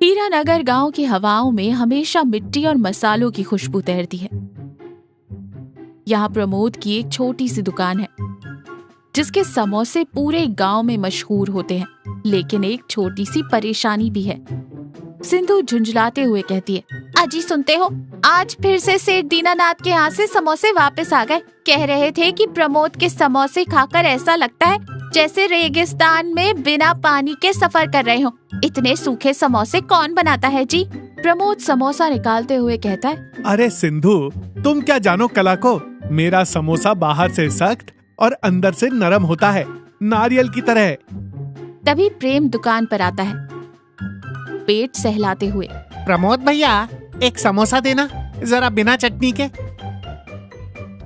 हीरानगर गांव की हवाओं में हमेशा मिट्टी और मसालों की खुशबू तैरती है। यहाँ प्रमोद की एक छोटी सी दुकान है जिसके समोसे पूरे गांव में मशहूर होते हैं, लेकिन एक छोटी सी परेशानी भी है। सिंधु झुंझलाते हुए कहती है, अजी सुनते हो, आज फिर से सेठ दीनानाथ के यहाँ से समोसे वापस आ गए। कह रहे थे कि प्रमोद के समोसे खाकर ऐसा लगता है जैसे रेगिस्तान में बिना पानी के सफर कर रहे हो। इतने सूखे समोसे कौन बनाता है जी? प्रमोद समोसा निकालते हुए कहता है, अरे सिंधु, तुम क्या जानो कला को। मेरा समोसा बाहर से सख्त और अंदर से नरम होता है, नारियल की तरह। तभी प्रेम दुकान पर आता है, पेट सहलाते हुए। प्रमोद भैया, एक समोसा देना, जरा बिना चटनी के।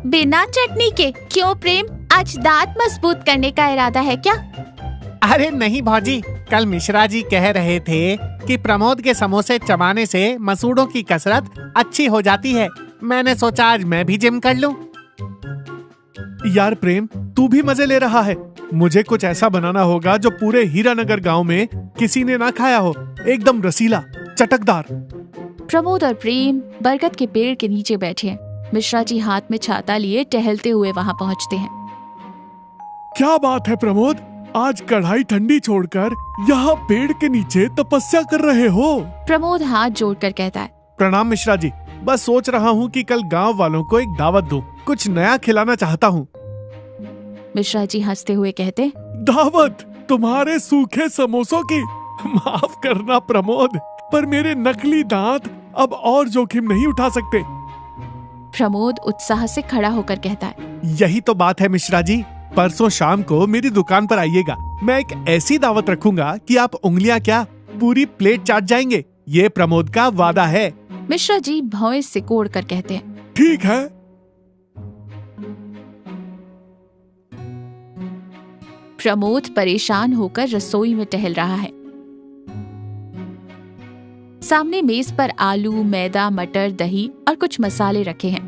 बिना चटनी के? क्यों प्रेम, आज दांत मजबूत करने का इरादा है क्या? अरे नहीं भौजी, कल मिश्रा जी कह रहे थे कि प्रमोद के समोसे चबाने से मसूड़ों की कसरत अच्छी हो जाती है। मैंने सोचा आज मैं भी जिम कर लूं। यार प्रेम, तू भी मजे ले रहा है। मुझे कुछ ऐसा बनाना होगा जो पूरे हीरानगर गांव में किसी ने ना खाया हो, एकदम रसीला, चटकदार। प्रमोद और प्रेम बरगद के पेड़ के नीचे बैठे हैं। मिश्रा जी हाथ में छाता लिए टहलते हुए वहां पहुंचते हैं। क्या बात है प्रमोद, आज कढ़ाई ठंडी छोड़कर यहाँ पेड़ के नीचे तपस्या कर रहे हो? प्रमोद हाथ जोड़कर कहता है, प्रणाम मिश्रा जी, बस सोच रहा हूँ कि कल गांव वालों को एक दावत दूं, कुछ नया खिलाना चाहता हूँ। मिश्रा जी हंसते हुए कहते, दावत तुम्हारे सूखे समोसों की? माफ करना प्रमोद, पर मेरे नकली दांत अब और जोखिम नहीं उठा सकते। प्रमोद उत्साह से खड़ा होकर कहता है, यही तो बात है मिश्रा जी, परसों शाम को मेरी दुकान पर आइएगा। मैं एक ऐसी दावत रखूंगा कि आप उंगलियां क्या, पूरी प्लेट चाट जाएंगे। ये प्रमोद का वादा है। मिश्रा जी भौं सिकोड़ कर कहते हैं, ठीक है। प्रमोद परेशान होकर रसोई में टहल रहा है। सामने मेज पर आलू, मैदा, मटर, दही और कुछ मसाले रखे हैं।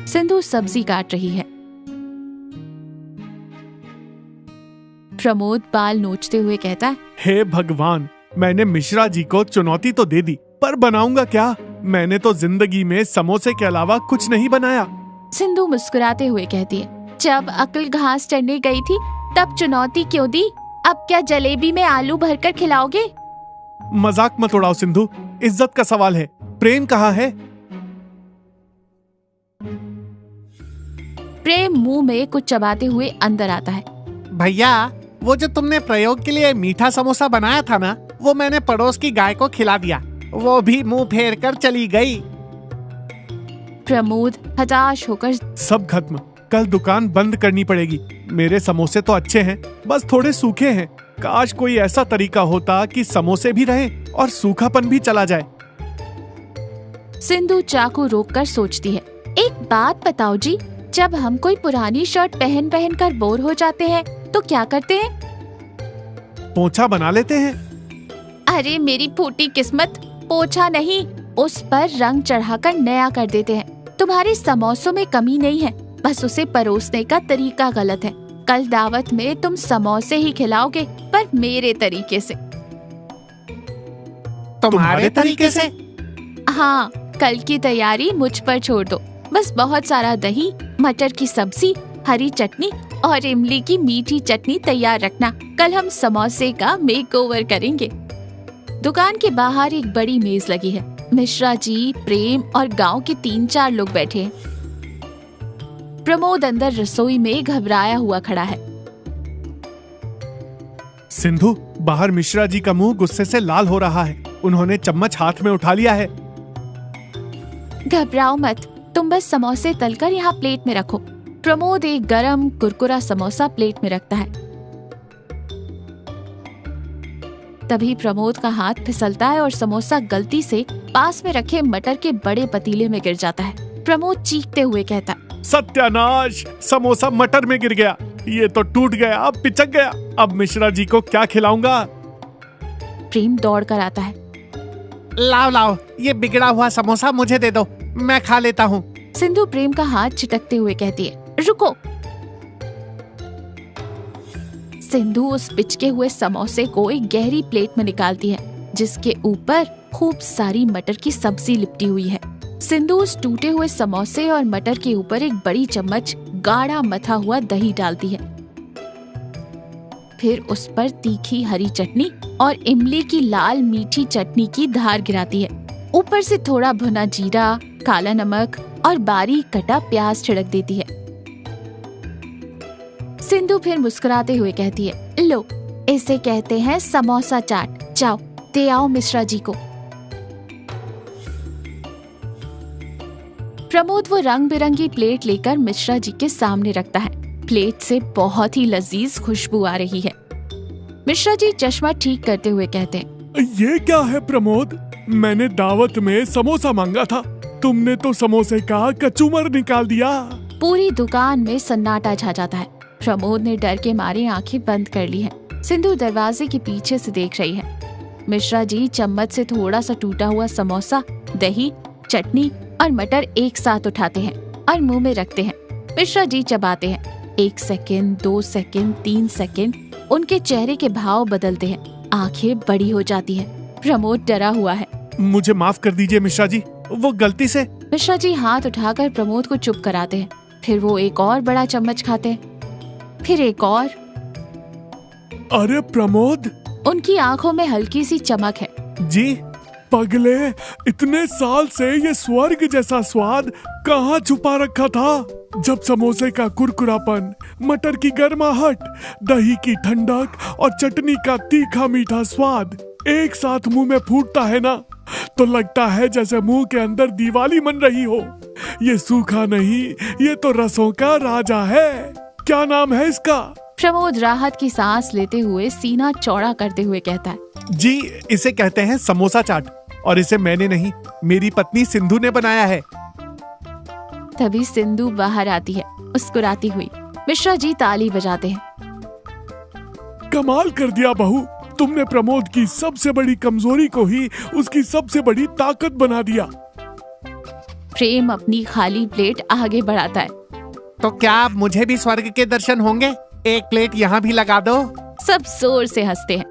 सिंधु सब्जी काट रही है। प्रमोद बाल नोचते हुए कहता है, हे भगवान, मैंने मिश्रा जी को चुनौती तो दे दी, पर बनाऊंगा क्या? मैंने तो जिंदगी में समोसे के अलावा कुछ नहीं बनाया। सिंधु मुस्कुराते हुए कहती है, जब अक्ल घास चढ़ने गई थी तब चुनौती क्यों दी? अब क्या जलेबी में आलू भरकर खिलाओगे? मजाक मत उड़ाओ सिंधु, इज्जत का सवाल है। प्रेम कहाँ है? प्रेम मुंह में कुछ चबाते हुए अंदर आता है। भैया, वो जो तुमने प्रयोग के लिए मीठा समोसा बनाया था ना, वो मैंने पड़ोस की गाय को खिला दिया। वो भी मुंह फेर कर चली गई। प्रमोद हताश होकर, सब खत्म, कल दुकान बंद करनी पड़ेगी। मेरे समोसे तो अच्छे हैं, बस थोड़े सूखे हैं। काश कोई ऐसा तरीका होता कि समोसे भी रहें और सूखापन भी चला जाए। सिंधु चाकू रोककर सोचती है, एक बात बताओ जी, जब हम कोई पुरानी शर्ट पहन पहन कर बोर हो जाते हैं तो क्या करते हैं? पोंछा बना लेते हैं। अरे मेरी फूटी किस्मत, पोंछा नहीं, उस पर रंग चढ़ाकर नया कर देते हैं। तुम्हारे समोसों में कमी नहीं है, बस उसे परोसने का तरीका गलत है। कल दावत में तुम समोसे ही खिलाओगे, पर मेरे तरीके से। तुम्हारे तरीके से? हाँ, कल की तैयारी मुझ पर छोड़ दो। बस बहुत सारा दही, मटर की सब्जी, हरी चटनी और इमली की मीठी चटनी तैयार रखना। कल हम समोसे का मेकओवर करेंगे। दुकान के बाहर एक बड़ी मेज लगी है। मिश्रा जी, प्रेम और गांव के 3-4 लोग बैठे हैं। प्रमोद अंदर रसोई में घबराया हुआ खड़ा है। सिंधु, बाहर मिश्रा जी का मुंह गुस्से से लाल हो रहा है। उन्होंने चम्मच हाथ में उठा लिया है। घबराओ मत, तुम बस समोसे तलकर यहाँ प्लेट में रखो। प्रमोद एक गरम कुरकुरा समोसा प्लेट में रखता है। तभी प्रमोद का हाथ फिसलता है और समोसा गलती से पास में रखे मटर के बड़े पतीले में गिर जाता है। प्रमोद चीखते हुए कहता, सत्यानाश, समोसा मटर में गिर गया। ये तो टूट गया, पिचक गया। अब मिश्रा जी को क्या खिलाऊंगा? प्रेम दौड़ कर आता है। लाओ लाओ, ये बिगड़ा हुआ समोसा मुझे दे दो, मैं खा लेता हूँ। सिंधु प्रेम का हाथ झटकते हुए कहती है, रुको। सिंधु उस पिचके हुए समोसे को एक गहरी प्लेट में निकालती है। जिसके ऊपर खूब सारी मटर की सब्जी लिपटी हुई है। सिंधु उस टूटे हुए समोसे और मटर के ऊपर एक बड़ी चम्मच गाढ़ा मथा हुआ दही डालती है। फिर उस पर तीखी हरी चटनी और इमली की लाल मीठी चटनी की धार गिराती है। ऊपर से थोड़ा भुना जीरा, काला नमक और बारीक कटा प्याज छिड़क देती है। सिंधु फिर मुस्कुराते हुए कहती है, लो, इसे कहते हैं समोसा चाट। जाओ दे आओ मिश्रा जी को। प्रमोद वो रंग बिरंगी प्लेट लेकर मिश्रा जी के सामने रखता है। प्लेट से बहुत ही लजीज खुशबू आ रही है। मिश्रा जी चश्मा ठीक करते हुए कहते हैं, ये क्या है प्रमोद? मैंने दावत में समोसा मांगा था, तुमने तो समोसे का कचूमर निकाल दिया। पूरी दुकान में सन्नाटा छा जाता है। प्रमोद ने डर के मारे आंखें बंद कर ली हैं। सिंधु दरवाजे के पीछे से देख रही है। मिश्रा जी चम्मच से थोड़ा सा टूटा हुआ समोसा, दही, चटनी और मटर एक साथ उठाते हैं और मुंह में रखते हैं। मिश्रा जी चबाते हैं। 1 सेकेंड, 2 सेकेंड, 3 सेकेंड, उनके चेहरे के भाव बदलते हैं। आंखें बड़ी हो जाती हैं। प्रमोद डरा हुआ है। मुझे माफ कर दीजिए मिश्रा जी, वो गलती से। मिश्रा जी हाथ उठाकर प्रमोद को चुप कराते हैं। फिर वो एक और बड़ा चम्मच खाते हैं, फिर एक और। अरे प्रमोद! उनकी आंखों में हल्की सी चमक है। जी पगले, इतने साल से ये स्वर्ग जैसा स्वाद कहाँ छुपा रखा था? जब समोसे का कुरकुरापन, मटर की गर्माहट, दही की ठंडक और चटनी का तीखा मीठा स्वाद एक साथ मुंह में फूटता है ना, तो लगता है जैसे मुंह के अंदर दिवाली मन रही हो। ये सूखा नहीं, ये तो रसों का राजा है। क्या नाम है इसका? प्रमोद राहत की सांस लेते हुए सीना चौड़ा करते हुए कहता है, जी इसे कहते हैं समोसा चाट, और इसे मैंने नहीं, मेरी पत्नी सिंधु ने बनाया है। तभी सिंधु बाहर आती है मुस्कुराती हुई। मिश्रा जी ताली बजाते हैं। कमाल कर दिया बहू, तुमने प्रमोद की सबसे बड़ी कमजोरी को ही उसकी सबसे बड़ी ताकत बना दिया। प्रेम अपनी खाली प्लेट आगे बढ़ाता है। तो क्या अब मुझे भी स्वर्ग के दर्शन होंगे? एक प्लेट यहाँ भी लगा दो। सब जोर से हंसते हैं।